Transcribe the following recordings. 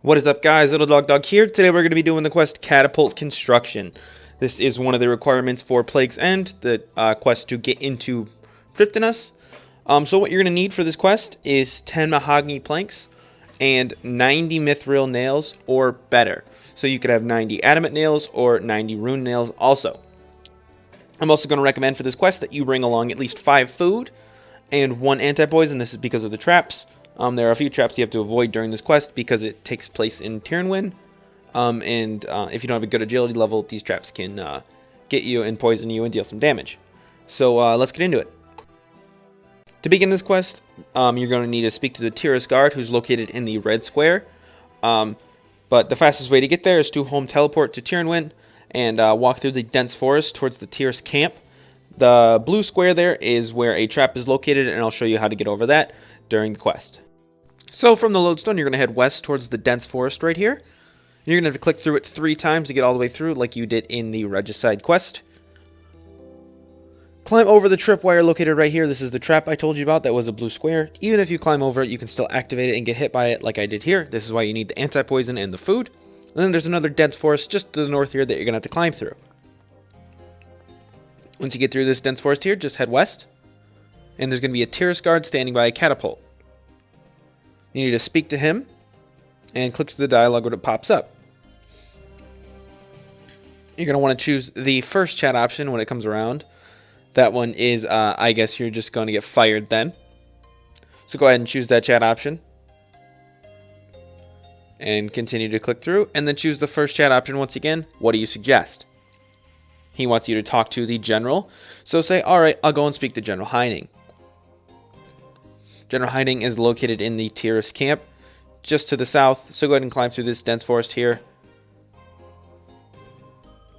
What is up, guys? Little Dog here. Today we're going to be doing the quest Catapult Construction. This is one of the requirements for Plague's End, the quest to get into Prifddinas. So what you're going to need for this quest is 10 mahogany planks and 90 mithril nails or better. So you could have 90 adamant nails or 90 rune nails also. I'm also going to recommend for this quest that you bring along at least 5 food and 1 anti-poison. This is because of the traps. There are a few traps you have to avoid during this quest because it takes place in Tyrnwyn. If you don't have a good agility level, these traps can get you and poison you and deal some damage. So let's get into it. To begin this quest, you're going to need to speak to the Tyrus guard who's located in the red square. But the fastest way to get there is to home teleport to Tyrnwyn and walk through the dense forest towards the Tyrus camp. The blue square there is where a trap is located, and I'll show you how to get over that during the quest. So from the lodestone, you're going to head west towards the dense forest right here. You're going to have to click through it 3 times to get all the way through, like you did in the Regicide quest. Climb over the tripwire located right here. This is the trap I told you about that was a blue square. Even if you climb over it, you can still activate it and get hit by it like I did here. This is why you need the anti-poison and the food. And then there's another dense forest just to the north here that you're going to have to climb through. Once you get through this dense forest here, just head west. And there's going to be a Tyrus guard standing by a catapult. You need to speak to him and click to the dialogue when it pops up. You're going to want to choose the first chat option when it comes around. That one is, I guess you're just going to get fired then. So go ahead and choose that chat option. And continue to click through. And then choose the first chat option once again. What do you suggest? He wants you to talk to the general. So say, alright, I'll go and speak to General Heining. General Heining is located in the Tyrus camp, just to the south. So go ahead and climb through this dense forest here.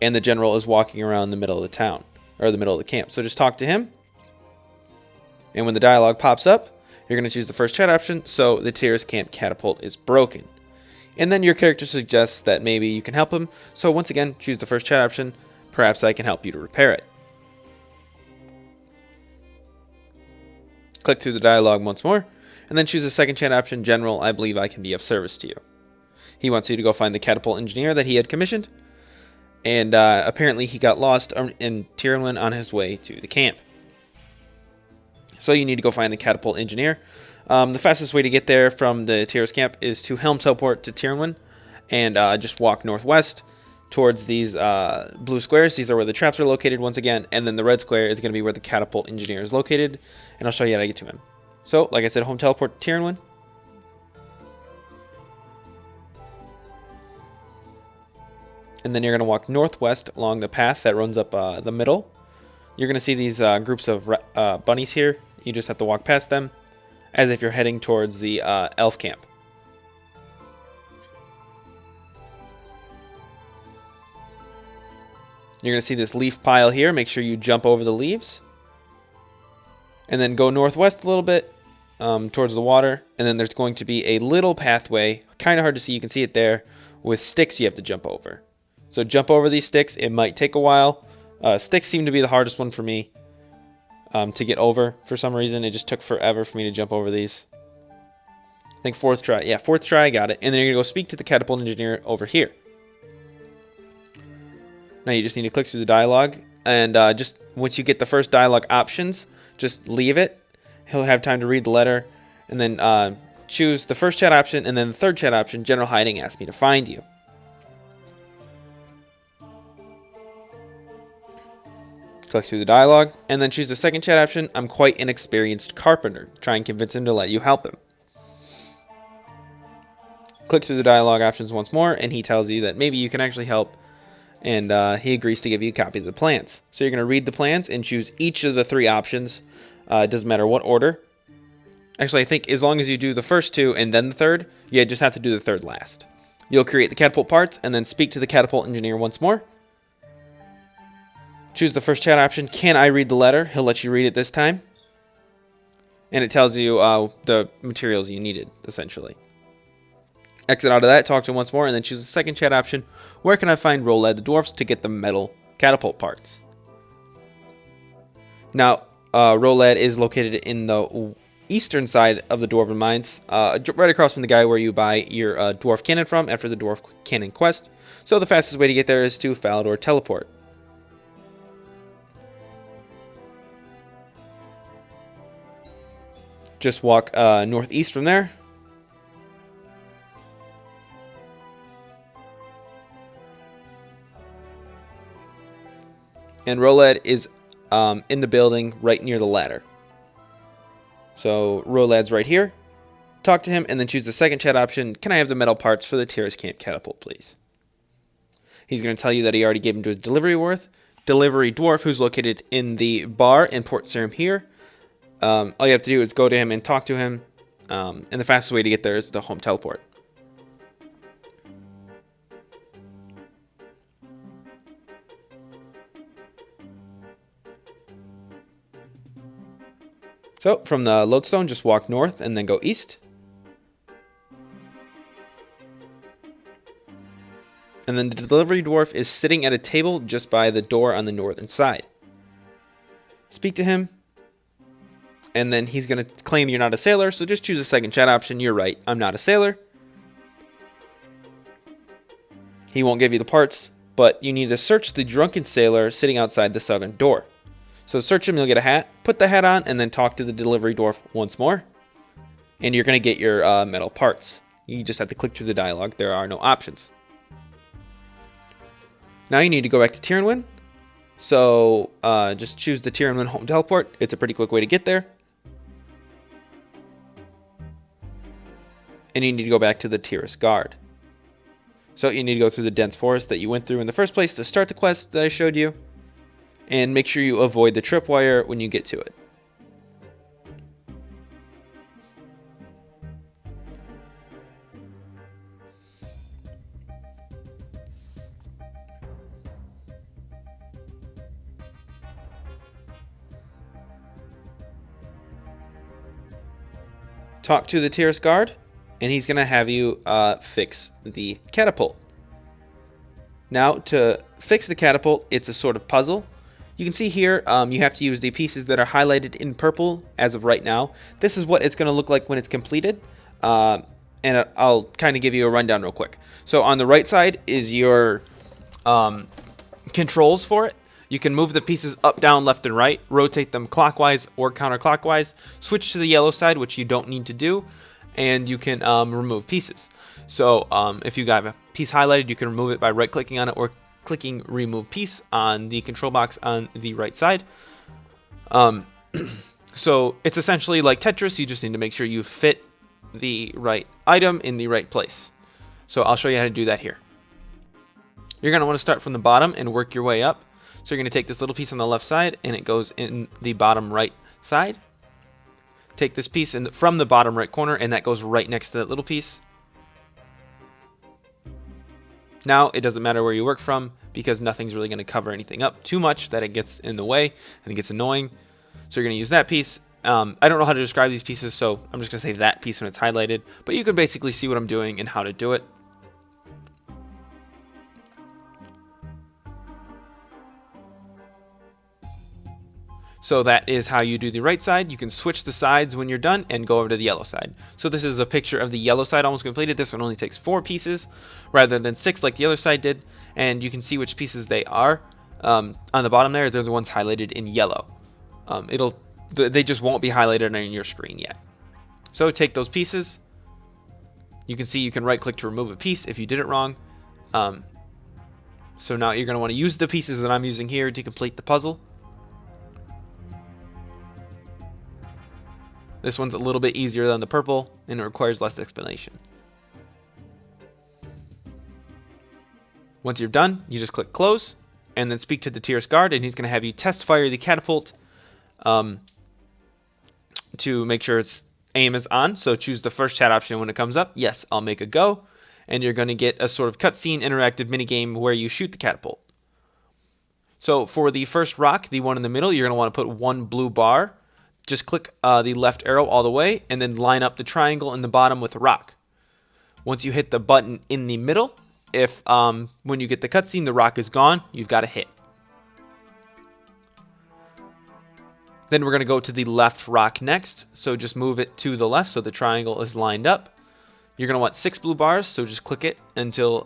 And the general is walking around the middle of the town, or the middle of the camp. So just talk to him. And when the dialogue pops up, you're going to choose the first chat option. So the Tyrus camp catapult is broken. And then your character suggests that maybe you can help him. So once again, choose the first chat option. Perhaps I can help you to repair it. Click through the dialogue once more, and then choose the second chat option, General, I believe I can be of service to you. He wants you to go find the Catapult Engineer that he had commissioned, and apparently he got lost in Tyrnwyn on his way to the camp. So you need to go find the Catapult Engineer. The fastest way to get there from the Tyrus camp is to helm teleport to Tyrnwyn, and just walk northwest towards these blue squares. These are where the traps are located once again, and then the red square is going to be where the Catapult Engineer is located, and I'll show you how to get to him. So, like I said, home teleport to Tyrnwyn. And then you're going to walk northwest along the path that runs up the middle. You're going to see these groups of bunnies here. You just have to walk past them as if you're heading towards the elf camp. You're going to see this leaf pile here. Make sure you jump over the leaves. And then go northwest a little bit towards the water. And then there's going to be a little pathway. Kind of hard to see. You can see it there. With sticks you have to jump over. So jump over these sticks. It might take a while. Sticks seem to be the hardest one for me to get over. For some reason, it just took forever for me to jump over these. I think 4th try. Yeah, 4th try, I got it. And then you're going to go speak to the Catapult Engineer over here. Now you just need to click through the dialogue, and just once you get the first dialogue options, just leave it. He'll have time to read the letter, and then choose the first chat option, and then the third chat option, General Heining asked me to find you. Click through the dialogue, and then choose the second chat option, I'm quite an experienced carpenter. Try and convince him to let you help him. Click through the dialogue options once more, and he tells you that maybe you can actually help. And he agrees to give you a copy of the plans. So you're going to read the plans and choose each of the 3 options. It doesn't matter what order. Actually, I think as long as you do the first 2 and then the third, you just have to do the third last. You'll create the catapult parts and then speak to the Catapult Engineer once more. Choose the first chat option. Can I read the letter? He'll let you read it this time. And it tells you the materials you needed, essentially. Exit out of that, talk to him once more, and then choose the second chat option. Where can I find Rolad the Dwarfs to get the metal catapult parts? Now, Rolad is located in the eastern side of the Dwarven Mines, right across from the guy where you buy your Dwarf Cannon from after the Dwarf Cannon quest. So the fastest way to get there is to Falador Teleport. Just walk northeast from there. And Rolad is in the building right near the ladder. So Rolad's right here. Talk to him and then choose the second chat option. Can I have the metal parts for the Terrace Camp Catapult, please? He's going to tell you that he already gave him to his delivery dwarf, who's located in the bar in Port Sarim here. All you have to do is go to him and talk to him. And the fastest way to get there is the home teleport. So from the lodestone, just walk north and then go east. And then the delivery dwarf is sitting at a table just by the door on the northern side. Speak to him. And then he's going to claim you're not a sailor, so just choose the second chat option. You're right, I'm not a sailor. He won't give you the parts, but you need to search the drunken sailor sitting outside the southern door. So search him, you'll get a hat. Put the hat on, and then talk to the delivery dwarf once more. And you're going to get your metal parts. You just have to click through the dialogue. There are no options. Now you need to go back to Tiranwin. So just choose the Tiranwin home teleport. It's a pretty quick way to get there. And you need to go back to the Terrace Guard. So you need to go through the dense forest that you went through in the first place to start the quest that I showed you. And make sure you avoid the tripwire when you get to it. Talk to the Terrace Guard, and he's going to have you fix the catapult. Now, to fix the catapult, it's a sort of puzzle. You can see here, you have to use the pieces that are highlighted in purple as of right now. This is what it's going to look like when it's completed. And I'll kind of give you a rundown real quick. So on the right side is your controls for it. You can move the pieces up, down, left, and right, rotate them clockwise or counterclockwise, switch to the yellow side, which you don't need to do, and you can remove pieces. So if you got a piece highlighted, you can remove it by right-clicking on it or clicking remove piece on the control box on the right side. So it's essentially like Tetris. You just need to make sure you fit the right item in the right place. So I'll show you how to do that here. You're going to want to start from the bottom and work your way up. So you're going to take this little piece on the left side and it goes in the bottom right side. Take this piece from the bottom right corner and that goes right next to that little piece. Now it doesn't matter where you work from because nothing's really going to cover anything up too much that it gets in the way and it gets annoying. So you're going to use that piece. I don't know how to describe these pieces, so I'm just going to say that piece when it's highlighted. But you can basically see what I'm doing and how to do it. So that is how you do the right side. You can switch the sides when you're done and go over to the yellow side. So this is a picture of the yellow side almost completed. This one only takes 4 pieces rather than 6 like the other side did. And you can see which pieces they are. On the bottom there, they're the ones highlighted in yellow. They just won't be highlighted on your screen yet. So take those pieces. You can see you can right click to remove a piece if you did it wrong. So now you're going to want to use the pieces that I'm using here to complete the puzzle. This one's a little bit easier than the purple, and it requires less explanation. Once you're done, you just click close, and then speak to the Terrace Guard, and he's going to have you test fire the catapult to make sure its aim is on. So choose the first chat option when it comes up. Yes, I'll make a go. And you're going to get a sort of cutscene interactive minigame where you shoot the catapult. So for the first rock, the one in the middle, you're going to want to put 1 blue bar. Just click the left arrow all the way and then line up the triangle in the bottom with a rock. Once you hit the button in the middle, if when you get the cutscene the rock is gone, you've got a hit. Then we're going to go to the left rock next. So just move it to the left so the triangle is lined up. You're going to want 6 blue bars, so just click it until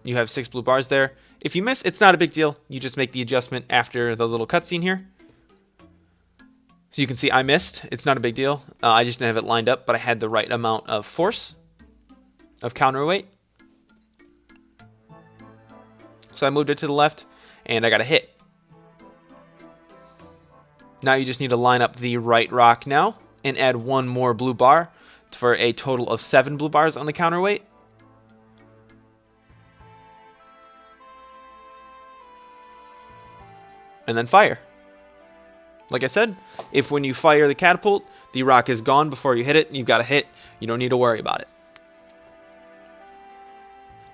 you have 6 blue bars there. If you miss, it's not a big deal. You just make the adjustment after the little cutscene here. So you can see I missed. It's not a big deal. I just didn't have it lined up, but I had the right amount of force, of counterweight. So I moved it to the left, and I got a hit. Now you just need to line up the right rock now and add 1 more blue bar for a total of 7 blue bars on the counterweight. And then fire. Like I said, if when you fire the catapult, the rock is gone before you hit it, and you've got a hit, you don't need to worry about it.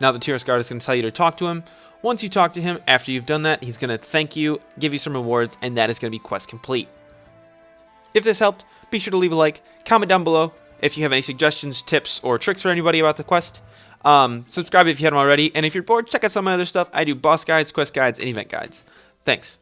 Now the Terrace Guard is going to tell you to talk to him. Once you talk to him, after you've done that, he's going to thank you, give you some rewards, and that is going to be quest complete. If this helped, be sure to leave a like, comment down below if you have any suggestions, tips, or tricks for anybody about the quest. Subscribe if you haven't already, and if you're bored, check out some of my other stuff. I do boss guides, quest guides, and event guides. Thanks.